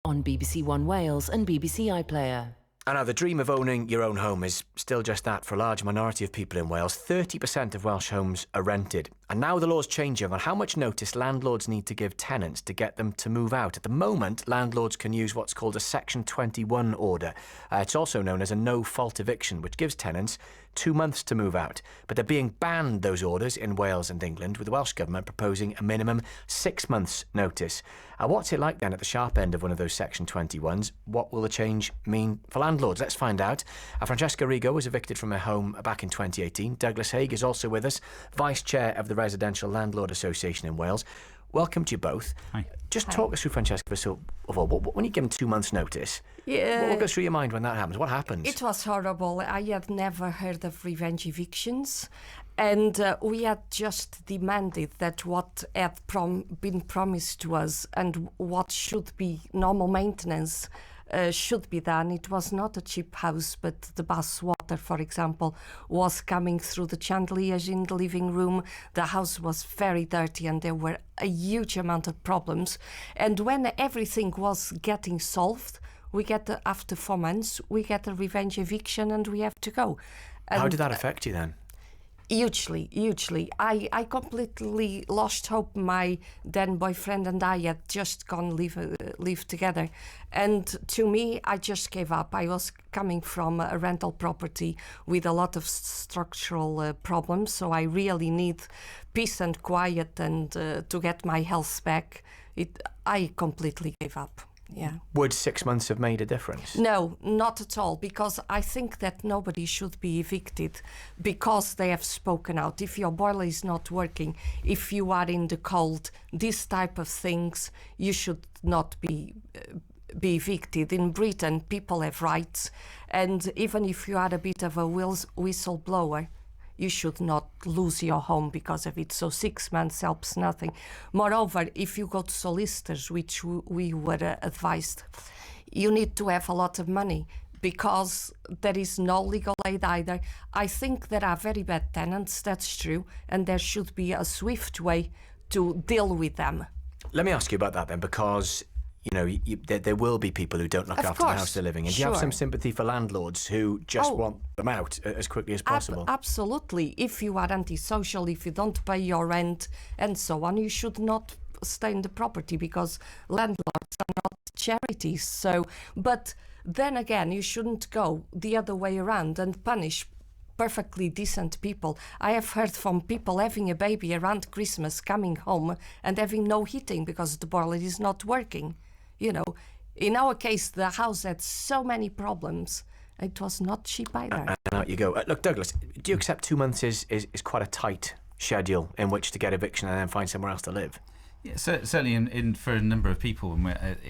on BBC One Wales and BBC iPlayer. And now the dream of owning your own home is still just that for a large minority of people in Wales. 30% of Welsh homes are rented. And now the law's changing on how much notice landlords need to give tenants to get them to move out. At the moment, landlords can use what's called a Section 21 order. It's also known as a no-fault eviction, which gives tenants 2 months to move out. But they're being banned, those orders, in Wales and England, with the Welsh Government proposing a minimum 6 months' notice. What's it like then at the sharp end of one of those Section 21s? What will the change mean for landlords? Let's find out. Francesca Rigo was evicted from her home back in 2018. Douglas Haig is also with us, Vice Chair of the Residential Landlord Association in Wales. Welcome to you both. Hi. Just talk us through, Francesca, first of all, when you give them 2 months' notice, what goes through your mind when that happens? What happens? It was horrible. I had never heard of revenge evictions, and we had just demanded that what had been promised to us and what should be normal maintenance should be done. It was not a cheap house, but the bath water, for example, was coming through the chandeliers in the living room. The house was very dirty and there were a huge amount of problems. And when everything was getting solved, we get after 4 months, we get a revenge eviction and we have to go. And how did that affect you then? Hugely. I completely lost hope. My then boyfriend and I had just gone live together. And to me, I just gave up. I was coming from a rental property with a lot of structural problems, so I really need peace and quiet and to get my health back. I completely gave up. Yeah. Would 6 months have made a difference? No, not at all, because I think that nobody should be evicted because they have spoken out. If your boiler is not working, if you are in the cold, these type of things, you should not be evicted. In Britain, people have rights, and even if you are a bit of a whistleblower, you should not lose your home because of it. So 6 months helps nothing. Moreover, if you go to solicitors, which we were advised, you need to have a lot of money because there is no legal aid either. I think there are very bad tenants, that's true, and there should be a swift way to deal with them. Let me ask you about that then, because there will be people who don't look after the house they're living in. Do you have some sympathy for landlords who just want them out as quickly as possible? Absolutely. If you are antisocial, if you don't pay your rent and so on, you should not stay in the property because landlords are not charities. So, but then again, you shouldn't go the other way around and punish perfectly decent people. I have heard from people having a baby around Christmas, coming home and having no heating because the boiler is not working. In our case, the house had so many problems. It was not cheap either. And out you go. Look, Douglas, do you accept 2 months is quite a tight schedule in which to get eviction and then find somewhere else to live? Yeah, certainly for a number of people,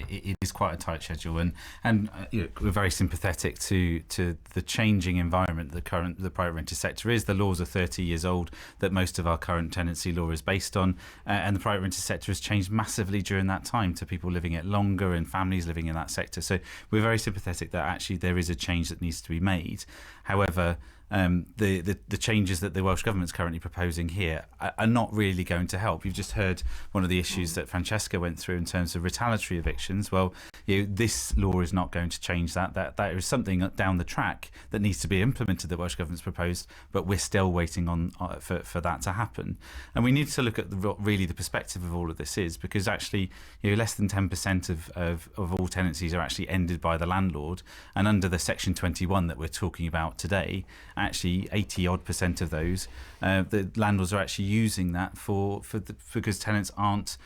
it is quite a tight schedule, and we're very sympathetic to the changing environment the private rented sector is. The laws are 30 years old that most of our current tenancy law is based on, and the private rented sector has changed massively during that time to people living it longer and families living in that sector. So we're very sympathetic that actually there is a change that needs to be made. However, the changes that the Welsh Government's currently proposing here are not really going to help. You've just heard one of the issues that Francesca went through in terms of retaliatory evictions. Well, this law is not going to change that. That is something down the track that needs to be implemented that Welsh Government's proposed, but we're still waiting on for that to happen. And we need to look at really the perspective of all of this is, because actually less than 10% of all tenancies are actually ended by the landlord, and under the Section 21 that we're talking about today, actually 80-odd% of those, the landlords are actually using that because tenants aren't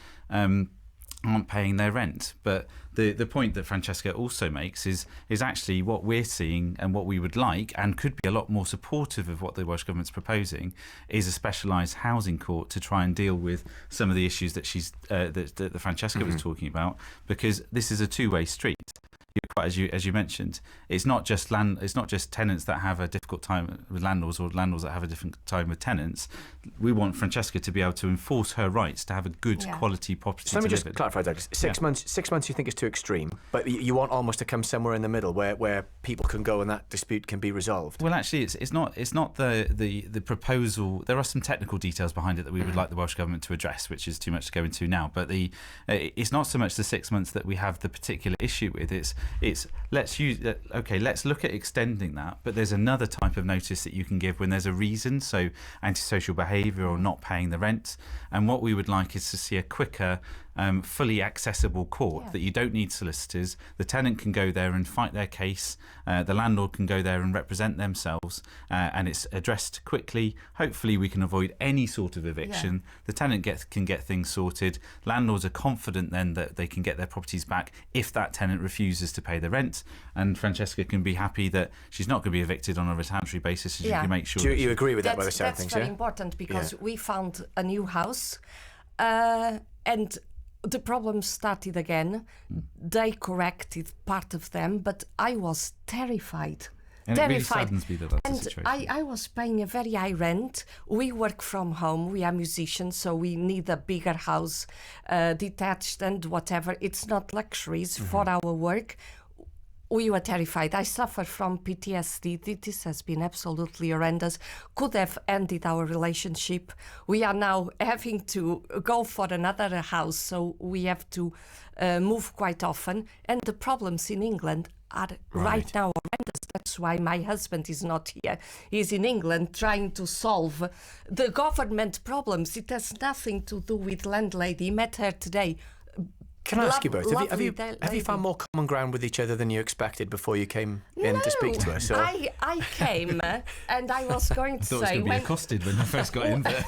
paying their rent. But the point that Francesca also makes is actually what we're seeing and what we would like, and could be a lot more supportive of what the Welsh Government's proposing, is a specialised housing court to try and deal with some of the issues that that Francesca was talking about, because this is a two-way street. quite as you mentioned, it's not just tenants that have a difficult time with landlords or landlords that have a different time with tenants. We want Francesca to be able to enforce her rights to have a good quality property. So let me just clarify, Douglas. 6 months. 6 months you think is too extreme, but you want almost to come somewhere in the middle where people can go and that dispute can be resolved. Well, actually, it's not the proposal. There are some technical details behind it that we would like the Welsh Government to address, which is too much to go into now. But it's not so much the 6 months that we have the particular issue with. It's let's look at extending that. But there's another type of notice that you can give when there's a reason, so antisocial behaviour or not paying the rent. And what we would like is to see a quicker, fully accessible court that you don't need solicitors. The tenant can go there and fight their case. The landlord can go there and represent themselves, and it's addressed quickly. Hopefully we can avoid any sort of eviction. The tenant can get things sorted. Landlords are confident then that they can get their properties back if that tenant refuses to pay the rent, and Francesca can be happy that she's not going to be evicted on a retaliatory basis, and she can make sure. Do you agree with that by the sound of things? That's very important, because we found a new house, and the problem started again. They corrected part of them, but I was terrified. And it really saddens me that that's the situation. I was paying a very high rent. We work from home. We are musicians, so we need a bigger house, detached and whatever. It's not luxuries for our work. We were terrified. I suffer from PTSD. This has been absolutely horrendous. Could have ended our relationship. We are now having to go for another house, so we have to move quite often. And the problems in England are right now horrendous. That's why my husband is not here. He's in England trying to solve the government problems. It has nothing to do with landlady. He met her today. Can I ask you both? Have you found more common ground with each other than you expected before you came in to speak to us? Or? I came and I was going to say... I thought it was going to be accosted when I first got in there.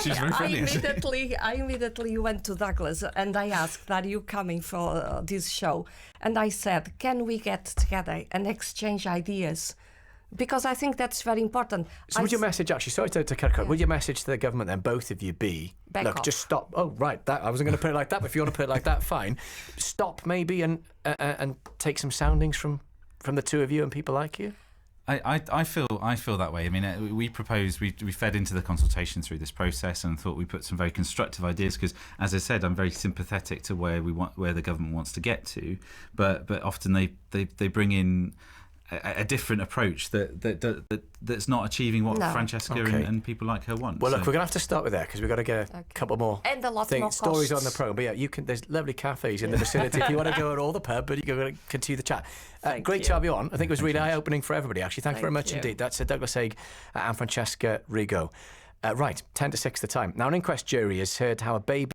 She's very friendly, I immediately went to Douglas and I asked, are you coming for this show? And I said, can we get together and exchange ideas? Because I think that's very important. So would your message, actually, sorry to cut would your message to the government then, both of you, be, Back off. Just stop. Oh, right, that I wasn't going to put it like that, but if you want to put it like that, fine. Stop maybe and take some soundings from the two of you and people like you? I feel that way. I mean, we proposed, we fed into the consultation through this process and thought we put some very constructive ideas, because, as I said, I'm very sympathetic to where the government wants to get to, but often they bring in a different approach that's not achieving what Francesca and people like her want. Well, look, we're going to have to start with that, because we've got to get a couple more and a lot more stories on the programme. But yeah, there's lovely cafes in the vicinity if you want to go to the pub, but you can continue the chat. Great to have you on. I think it was really eye-opening for everybody, actually. Thank you very much indeed. That's Douglas Haig and Francesca Rigo. Right, 10 to 6 the time. Now, an inquest jury has heard how a baby